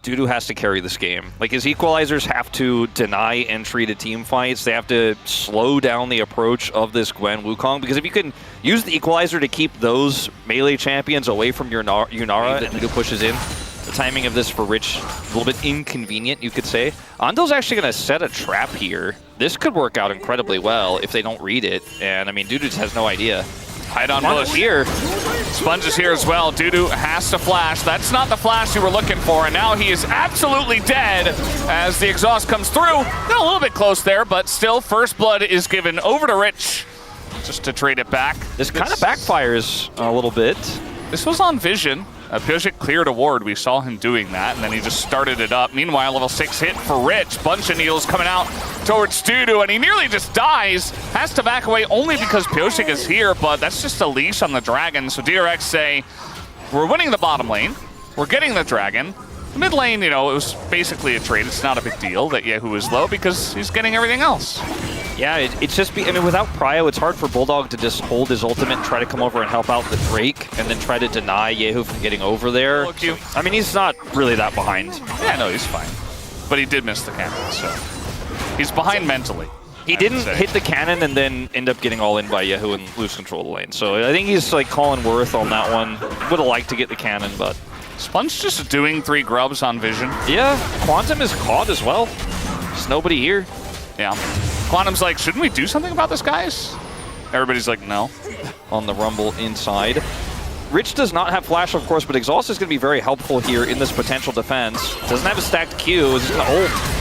Dudu has to carry this game. Like, his equalizers have to deny entry to team fights. They have to slow down the approach of this Gwen Wukong, because if you can use the equalizer to keep those melee champions away from your Yunara, and Dudu pushes in, the timing of this for Rich, a little bit inconvenient, you could say. Andel's actually going to set a trap here. This could work out incredibly well if they don't read it, and I mean, Dudu just has no idea. Hide on bush here. Sponge is here as well. Dudu has to flash. That's not the flash you were looking for, and now he is absolutely dead as the exhaust comes through. Got a little bit close there, but still, first blood is given over to Rich just to trade it back. This kind of backfires a little bit. This was on Vision. Pyosik cleared a ward. We saw him doing that, and then he just started it up. Meanwhile, level 6 hit for Rich. Bunch of needles coming out towards Dudu, and he nearly just dies. Has to back away only because Pyosik is here, but that's just a leash on the dragon. So DRX say, we're winning the bottom lane. We're getting the dragon. The mid lane, you know, it was basically a trade. It's not a big deal that Yehu is low because he's getting everything else. Yeah, it's just, I mean, without Prio, it's hard for Bulldog to just hold his ultimate and try to come over and help out the Drake, and then try to deny Yehu from getting over there. I mean, he's not really that behind. Yeah, no, he's fine. But he did miss the cannon, so he's behind mentally. He didn't hit the cannon and then end up getting all in by Yehu and lose control of the lane. So I think he's like calling worth on that one. Would have liked to get the cannon, but... Sponge just doing 3 grubs on Vision. Yeah, Quantum is caught as well. There's nobody here. Yeah. Quantum's like, shouldn't we do something about this, guys? Everybody's like, no. On the Rumble inside. Rich does not have Flash, of course, but Exhaust is going to be very helpful here in this potential defense. Doesn't have a stacked Q, is just going to ult.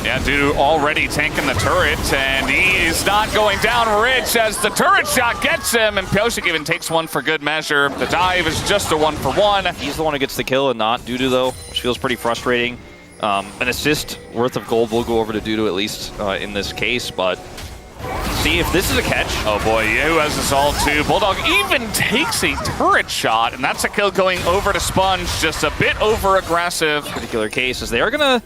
Yeah, Dudu already tanking the turret, and he is not going down. Rich as the turret shot gets him, and Pyosik even takes one for good measure. The dive is just a 1-for-1. He's the one who gets the kill and not Dudu, though, which feels pretty frustrating. An assist worth of gold will go over to Dudu, at least in this case, but see if this is a catch. Oh boy, Yehu has this all too. Bulldog even takes a turret shot, and that's a kill going over to Sponge. Just a bit over-aggressive. Particular case, as they are going to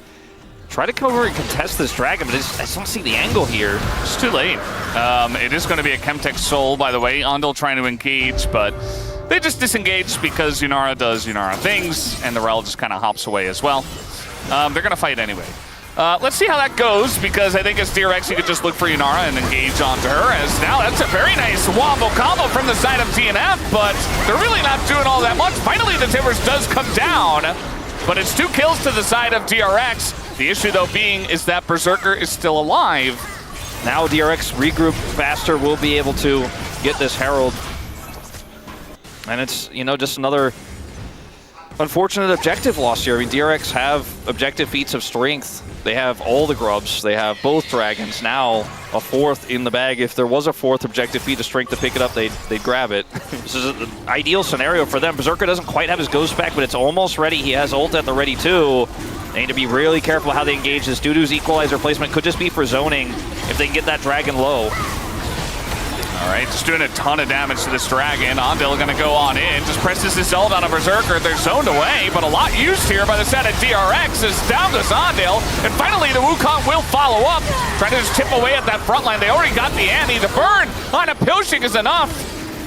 try to come over and contest this dragon, but I just don't see the angle here. It's too late. It is going to be a Chemtech Soul, by the way. Andal trying to engage, but they just disengage because Yunara does Yunara things, and the Rel just kind of hops away as well. They're going to fight anyway. Let's see how that goes, because I think as DRX, you could just look for Yunara and engage onto her, as now that's a very nice wombo combo from the side of DNF, but they're really not doing all that much. Finally, the Timbers does come down, but it's 2 kills to the side of DRX. The issue, though, being is that Berserker is still alive. Now DRX regroup faster, will be able to get this Herald. And it's, you know, just another unfortunate objective loss here. I mean, DRX have objective feats of strength. They have all the grubs. They have both dragons. Now a 4th in the bag. If there was a 4th objective feat of strength to pick it up, they'd grab it. This is an ideal scenario for them. Berserker doesn't quite have his ghost back, but it's almost ready. He has ult at the ready too. They need to be really careful how they engage this. Dudu's equalizer placement could just be for zoning if they can get that dragon low. All right, just doing a ton of damage to this dragon. Andal gonna go on in, just presses his ult on a Berserker. They're zoned away, but a lot used here by the set of DRX is down to Andal. And finally, the Wukong will follow up. Trying to just chip away at that front line. They already got the Annie. The burn on a Pyosik is enough.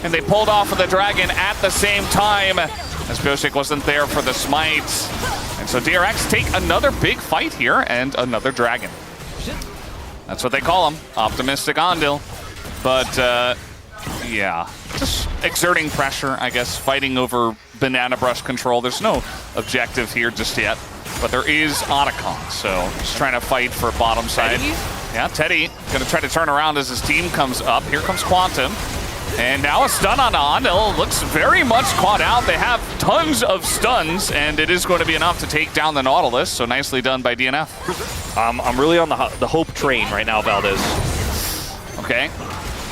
And they pulled off of the dragon at the same time, as Pyosik wasn't there for the smites. And so DRX take another big fight here and another dragon. That's what they call him, Optimistic Andal. But, yeah, just exerting pressure, I guess, fighting over banana brush control. There's no objective here just yet, but there is Otacon, so just trying to fight for bottom side. Teddy? Yeah, Teddy gonna try to turn around as his team comes up. Here comes Quantum. And now a stun on Andal. Looks very much caught out. They have tons of stuns, and it is going to be enough to take down the Nautilus, so nicely done by DNF. I'm really on the hope train right now, Valdez. Okay.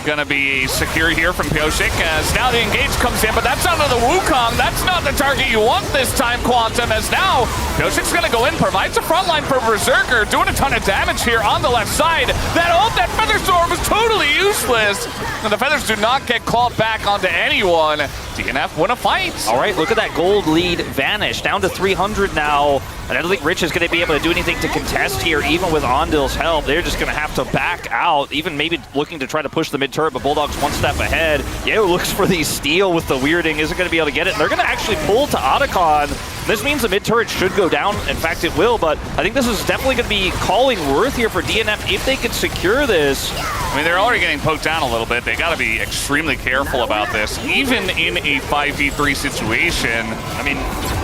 Gonna be secure here from Pyosik as now the engage comes in, but that's onto the Wukong. That's not the target you want this time, Quantum, as now Pyosik's gonna go in, provides a front line for Berserker, doing a ton of damage here on the left side. That ult, that Feather Storm was totally useless. And the Feathers do not get called back onto anyone. DNF win a fight. All right, look at that gold lead vanish, down to 300 now. And I don't think Rich is going to be able to do anything to contest here, even with Andal's help. They're just going to have to back out, even maybe looking to try to push the mid-turret, but Bulldog's one step ahead. Yehu looks for the steal with the weirding, isn't going to be able to get it. And they're going to actually pull to Otacon. This means the mid turret should go down. In fact, it will, but I think this is definitely going to be calling worth here for DNF if they could secure this. I mean, they're already getting poked down a little bit. They got to be extremely careful about this, even in a 5v3 situation. I mean,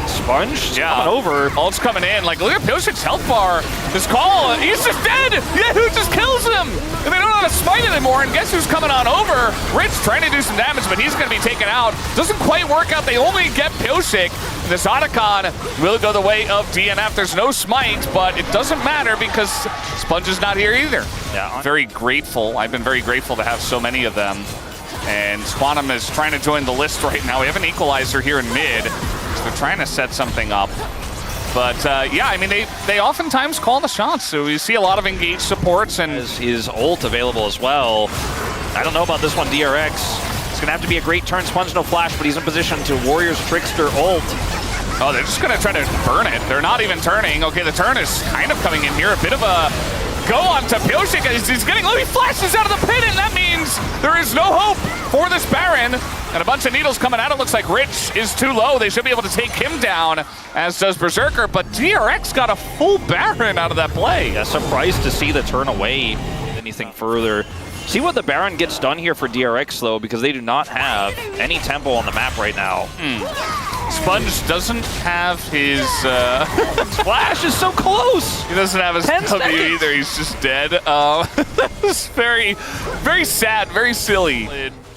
Sponge coming over. Ult's coming in. Like, look at Piosik's health bar. This call, he's just dead. Yeah, who just kills him? And they don't know how to smite anymore. And guess who's coming on over? Rich trying to do some damage, but he's going to be taken out. Doesn't quite work out. They only get Piosik. This Otacon will go the way of DNF. There's no smite, but it doesn't matter because Sponge is not here either. Yeah, very grateful. I've been very grateful to have so many of them. And Quantum is trying to join the list right now. We have an equalizer here in mid. So they're trying to set something up. But yeah, I mean, they oftentimes call the shots. So we see a lot of engaged supports and his ult available as well. I don't know about this one, DRX. It's gonna have to be a great turn. Sponge no flash, but he's in position to Warrior's Trickster ult. Oh, they're just gonna try to burn it. They're not even turning. Okay, the turn is kind of coming in here. A bit of a go on to Piosik. He's getting low. He flashes out of the pit, and that means there is no hope for this Baron. And a bunch of needles coming out. It looks like Rich is too low. They should be able to take him down, as does Berserker. But DRX got a full Baron out of that play. Yeah, surprised to see the turn away anything further. See what the Baron gets done here for DRX, though, because they do not have any tempo on the map right now. Sponge doesn't have his... Flash is so close! He doesn't have his W either. He's just dead. That was very, very sad, very silly.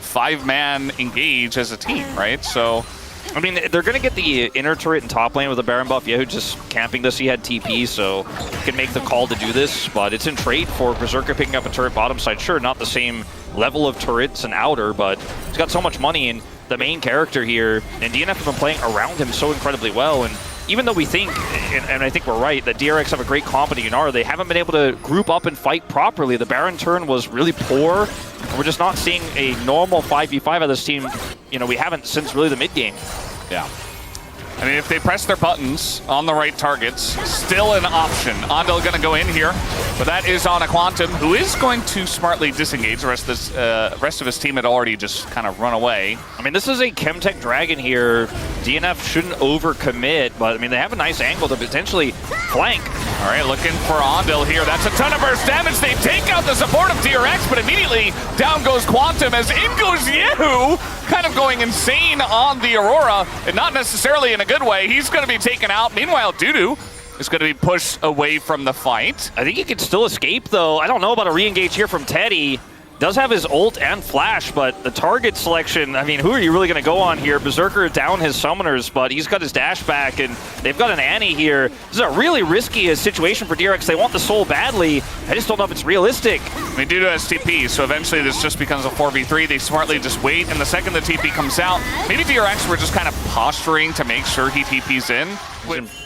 5-man engage as a team, right? So... I mean, they're going to get the inner turret and top lane with the Baron buff. Yehu just camping this. He had TP, so he can make the call to do this. But it's in trade for Berserker picking up a turret bottom side. Sure, not the same level of turrets and outer, but he's got so much money and the main character here. And DNF have been playing around him so incredibly well. And even though we think, and I think we're right, that DRX have a great comp in Yunara, they haven't been able to group up and fight properly. The Baron turn was really poor. And we're just not seeing a normal 5v5 out of this team. You know, we haven't since really the mid game. Yeah. I mean, if they press their buttons on the right targets, still an option. Andel going to go in here, but that is on a Quantum, who is going to smartly disengage. The rest of his team had already just kind of run away. I mean, this is a Chemtech Dragon here. DNF shouldn't overcommit, but I mean, they have a nice angle to potentially flank. All right, looking for Andel here. That's a ton of burst damage. They take out the support of DRX, but immediately down goes Quantum as in goes Yehu, kind of going insane on the Aurora, and not necessarily in a good way. He's going to be taken out. Meanwhile, Dudu is going to be pushed away from the fight. I think he could still escape, though. I don't know about a re-engage here from Teddy. Does have his ult and flash, but the target selection, I mean, who are you really going to go on here? Berserker down his summoners, but he's got his dash back, and they've got an Annie here. This is a really risky situation for DRX. They want the soul badly. I just don't know if it's realistic. I mean, Dudu has TP, so eventually this just becomes a 4v3. They smartly just wait, and the second the TP comes out, maybe DRX were just kind of posturing to make sure he TPs in.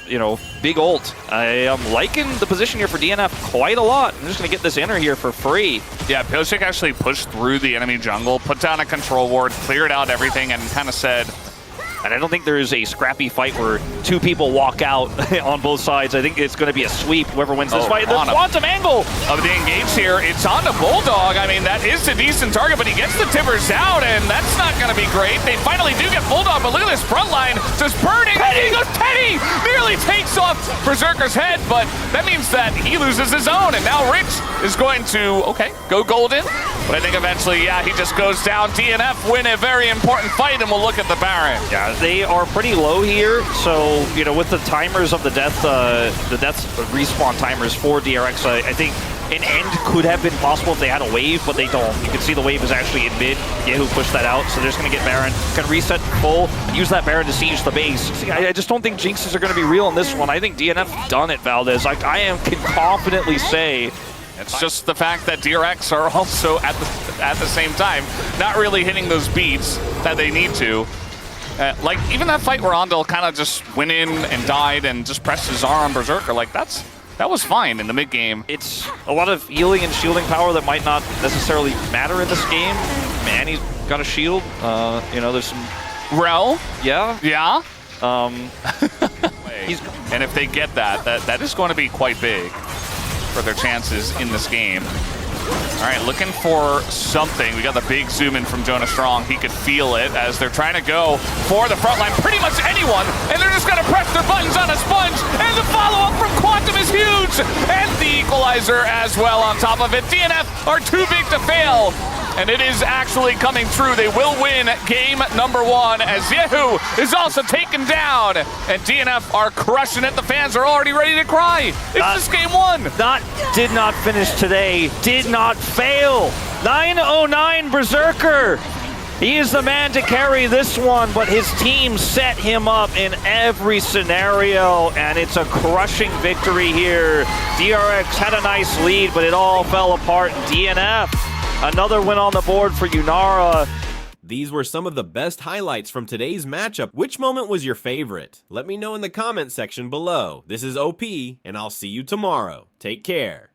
You know, big ult. I am liking the position here for DNF quite a lot. I'm just going to get this inner here for free. Yeah, Piosik actually pushed through the enemy jungle, put down a control ward, cleared out everything, and kind of said... And I don't think there's a scrappy fight where two people walk out on both sides. I think it's going to be a sweep, whoever wins this fight. The Quantum angle of the engage here. It's on the Bulldog. I mean, that is a decent target, but he gets the Timbers out, and that's not going to be great. They finally do get Bulldog, but look at this front line just burning. Teddy goes, Teddy nearly takes off Berserker's head, but that means that he loses his own, and now Rich is going to, go golden. But I think eventually, yeah, he just goes down. DNF win a very important fight, and we'll look at the Baron. Yeah, they are pretty low here, so, you know, with the timers of the death respawn timers for DRX, I think an end could have been possible if they had a wave, but they don't. You can see the wave is actually in mid. Yehu pushed that out, so they're just going to get Baron. Can reset full, use that Baron to siege the base. See, I just don't think jinxes are going to be real in this one. I think DNF done it, Valdez. Like, can confidently say... It's just the fact that DRX are also at the same time not really hitting those beats that they need to. Like even that fight where Andel kind of just went in and died and just pressed his R on Berserker, like that was fine in the mid game. It's a lot of healing and shielding power that might not necessarily matter in this game. Man, he's got a shield. You know, there's some Rel. Yeah. Yeah. And if they get that is going to be quite big for their chances in this game. All right, looking for something. We got the big zoom in from Jonah Strong. He could feel it as they're trying to go for the front line. Pretty much anyone, and they're just going to press their buttons on a sponge. And the follow-up from Quantum is huge. And the equalizer as well on top of it. DNF are too big to fail. And it is actually coming true. They will win game number 1 as Yehu is also taken down. And DNF are crushing it. The fans are already ready to cry. It's just game 1. That did not finish today. Did not fail. 909 Berserker. He is the man to carry this one, but his team set him up in every scenario, and it's a crushing victory here. DRX had a nice lead, but it all fell apart. DNF, another win on the board for Unara. These were some of the best highlights from today's matchup. Which moment was your favorite? Let me know in the comment section below. This is OP, and I'll see you tomorrow. Take care.